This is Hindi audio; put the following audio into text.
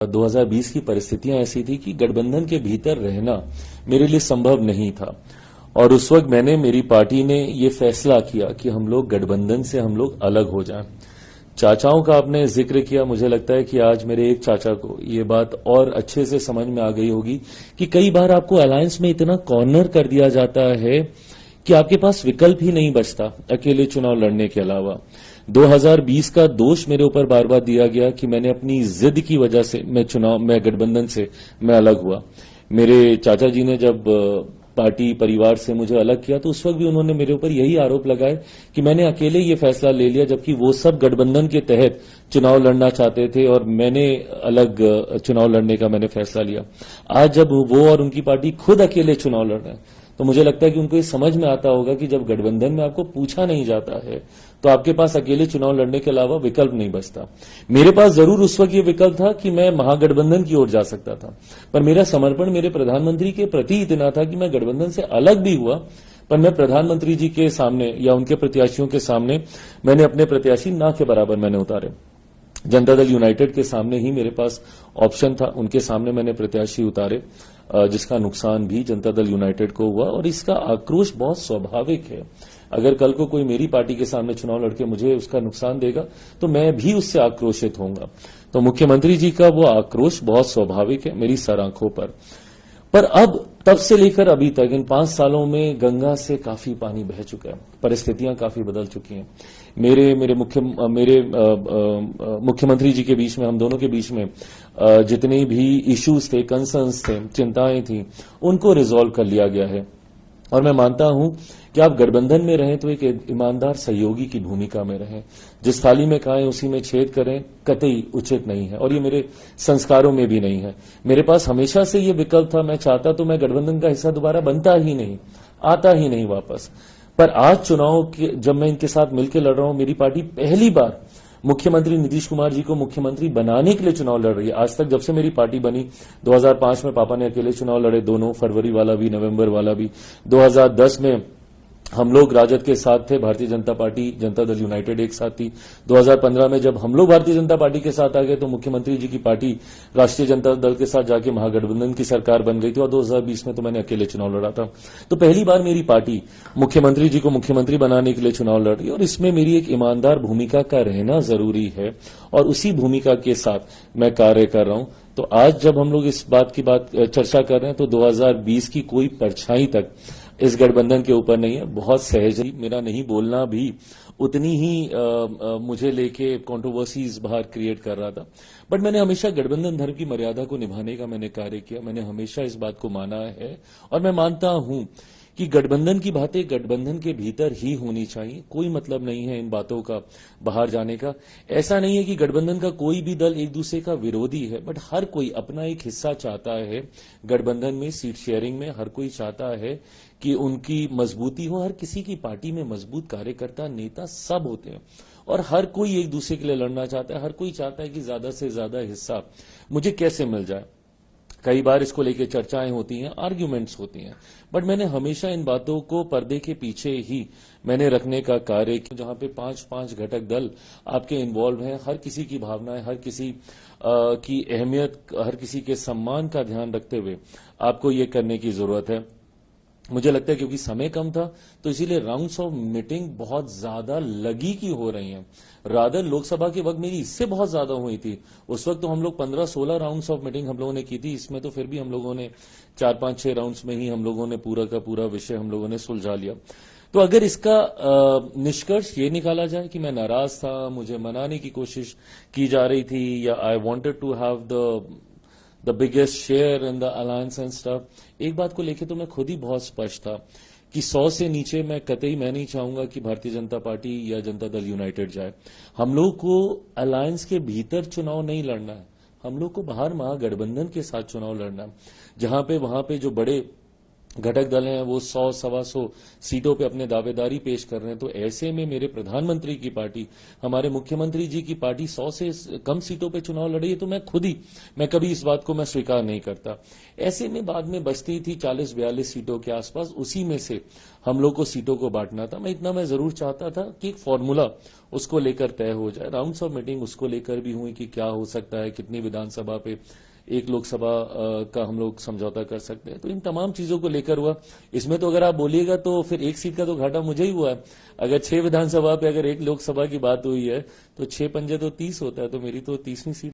2020 की परिस्थितियां ऐसी थी कि गठबंधन के भीतर रहना मेरे लिए संभव नहीं था और उस वक्त मेरी पार्टी ने ये फैसला किया कि हम लोग गठबंधन से हम लोग अलग हो जाएं। चाचाओं का आपने जिक्र किया, मुझे लगता है कि आज मेरे एक चाचा को ये बात और अच्छे से समझ में आ गई होगी कि कई बार आपको अलायंस में इतना कॉर्नर कर दिया जाता है कि आपके पास विकल्प ही नहीं बचता अकेले चुनाव लड़ने के अलावा। 2020 का दोष मेरे ऊपर बार बार दिया गया कि मैंने अपनी जिद की वजह से मैं गठबंधन से मैं अलग हुआ। मेरे चाचा जी ने जब पार्टी परिवार से मुझे अलग किया तो उस वक्त भी उन्होंने मेरे ऊपर यही आरोप लगाए कि मैंने अकेले ये फैसला ले लिया, जबकि वो सब गठबंधन के तहत चुनाव लड़ना चाहते थे और मैंने अलग चुनाव लड़ने का मैंने फैसला लिया। आज जब वो और उनकी पार्टी खुद अकेले चुनाव लड़ रहे हैं तो मुझे लगता है कि उनको ये समझ में आता होगा कि जब गठबंधन में आपको पूछा नहीं जाता है तो आपके पास अकेले चुनाव लड़ने के अलावा विकल्प नहीं बचता। मेरे पास जरूर उस वक्त ये विकल्प था कि मैं महागठबंधन की ओर जा सकता था, पर मेरा समर्पण मेरे प्रधानमंत्री के प्रति इतना था कि मैं गठबंधन से अलग भी हुआ, पर मैं प्रधानमंत्री जी के सामने या उनके प्रत्याशियों के सामने मैंने अपने प्रत्याशी ना के बराबर मैंने उतारे। जनता दल यूनाइटेड के सामने ही मेरे पास ऑप्शन था, उनके सामने मैंने प्रत्याशी उतारे, जिसका नुकसान भी जनता दल यूनाइटेड को हुआ और इसका आक्रोश बहुत स्वाभाविक है। अगर कल को कोई मेरी पार्टी के सामने चुनाव लड़के मुझे उसका नुकसान देगा तो मैं भी उससे आक्रोशित होऊंगा। तो मुख्यमंत्री जी का वो आक्रोश बहुत स्वाभाविक है मेरी सर आंखों पर अब तब से लेकर अभी तक इन 5 सालों में गंगा से काफी पानी बह चुका है, परिस्थितियां काफी बदल चुकी हैं। मेरे मुख्यमंत्री जी के बीच में, हम दोनों के बीच में जितने भी इश्यूज थे, कंसर्न्स थे, चिंताएं थी, उनको रिजॉल्व कर लिया गया है। और मैं मानता हूं कि आप गठबंधन में रहें तो एक ईमानदार सहयोगी की भूमिका में रहें। जिस थाली में खाएं उसी में छेद करें कतई उचित नहीं है और ये मेरे संस्कारों में भी नहीं है। मेरे पास हमेशा से ये विकल्प था, मैं चाहता तो मैं गठबंधन का हिस्सा दोबारा बनता ही नहीं, आता ही नहीं वापस। पर आज चुनाव जब मैं इनके साथ मिलकर लड़ रहा हूं, मेरी पार्टी पहली बार मुख्यमंत्री नीतीश कुमार जी को मुख्यमंत्री बनाने के लिए चुनाव लड़ रही है। आज तक जब से मेरी पार्टी बनी, 2005 में पापा ने अकेले चुनाव लड़े, दोनों, फरवरी वाला भी, नवंबर वाला भी। 2010 में हम लोग राजद के साथ थे, भारतीय जनता पार्टी, जनता दल यूनाइटेड एक साथ थी। 2015 में जब हम लोग भारतीय जनता पार्टी के साथ आ गए तो मुख्यमंत्री जी की पार्टी राष्ट्रीय जनता दल के साथ जाके महागठबंधन की सरकार बन गई थी और 2020 में तो मैंने अकेले चुनाव लड़ा था। तो पहली बार मेरी पार्टी मुख्यमंत्री जी को मुख्यमंत्री बनाने के लिए चुनाव लड़ रही है और इसमें मेरी एक ईमानदार भूमिका का रहना जरूरी है और उसी भूमिका के साथ मैं कार्य कर रहा हूं। तो आज जब हम लोग इस बात की चर्चा कर रहे हैं तो 2020 की कोई परछाई तक इस गठबंधन के ऊपर नहीं है। बहुत सहज ही मेरा नहीं बोलना भी उतनी ही मुझे लेके कंट्रोवर्सीज बाहर क्रिएट कर रहा था, बट मैंने हमेशा गठबंधन धर्म की मर्यादा को निभाने का मैंने कार्य किया। मैंने हमेशा इस बात को माना है और मैं मानता हूं कि गठबंधन की बातें गठबंधन के भीतर ही होनी चाहिए। कोई मतलब नहीं है इन बातों का बाहर जाने का। ऐसा नहीं है कि गठबंधन का कोई भी दल एक दूसरे का विरोधी है, बट हर कोई अपना एक हिस्सा चाहता है गठबंधन में, सीट शेयरिंग में। हर कोई चाहता है कि उनकी मजबूती हो। हर किसी की पार्टी में मजबूत कार्यकर्ता, नेता सब होते हैं और हर कोई एक दूसरे के लिए लड़ना चाहता है। हर कोई चाहता है कि ज्यादा से ज्यादा हिस्सा मुझे कैसे मिल जाए। कई बार इसको लेकर चर्चाएं होती हैं, आर्ग्यूमेंट्स होती हैं, बट मैंने हमेशा इन बातों को पर्दे के पीछे ही मैंने रखने का कार्य किया, जहां पे 5 घटक दल आपके इन्वॉल्व हैं। हर किसी की भावनाएं, हर किसी की अहमियत, हर किसी के सम्मान का ध्यान रखते हुए आपको ये करने की जरूरत है। मुझे लगता है क्योंकि समय कम था तो इसीलिए राउंड्स ऑफ मीटिंग बहुत ज्यादा लगी की हो रही हैं। रादर लोकसभा के वक्त मेरी इससे बहुत ज्यादा हुई थी। उस वक्त तो हम लोग 15-16 राउंड्स ऑफ मीटिंग हम लोगों ने की थी। इसमें तो फिर भी हम लोगों ने 4-5-6 राउंड्स में ही हम लोगों ने पूरा का पूरा विषय हम लोगों ने सुलझा लिया। तो अगर इसका निष्कर्ष ये निकाला जाए कि मैं नाराज था, मुझे मनाने की कोशिश की जा रही थी, या I wanted to have the biggest share in the alliance and stuff, एक बात को लेकर तो मैं खुद ही बहुत स्पष्ट था कि 100 से नीचे मैं कतई मैं नहीं चाहूंगा कि भारतीय जनता पार्टी या जनता दल यूनाइटेड जाए। हम लोग को अलायंस के भीतर चुनाव नहीं लड़ना है, हम लोग को बाहर महागठबंधन के साथ चुनाव लड़ना है, जहां पे वहां पे जो बड़े घटक दल हैं वो 100-125 सीटों पे अपने दावेदारी पेश कर रहे हैं। तो ऐसे में मेरे प्रधानमंत्री की पार्टी, हमारे मुख्यमंत्री जी की पार्टी 100 से कम सीटों पे चुनाव लड़ी है, तो मैं कभी इस बात को मैं स्वीकार नहीं करता। ऐसे में बाद में बचती थी 40-42 सीटों के आसपास, उसी में से हम लोग को सीटों को बांटना था। मैं जरूर चाहता था कि एक फॉर्मूला उसको लेकर तय हो जाए। राउंड्स ऑफ मीटिंग उसको लेकर भी हुई कि क्या हो सकता है, कितनी विधानसभा पे एक लोकसभा का हम लोग समझौता कर सकते हैं। तो इन तमाम चीजों को लेकर हुआ। इसमें तो अगर आप बोलिएगा तो फिर एक सीट का तो घाटा मुझे ही हुआ है। अगर 6 विधानसभा पे अगर एक लोकसभा की बात हुई है तो 6 पंजे तो 30 होता है, तो मेरी तो 30वीं सीट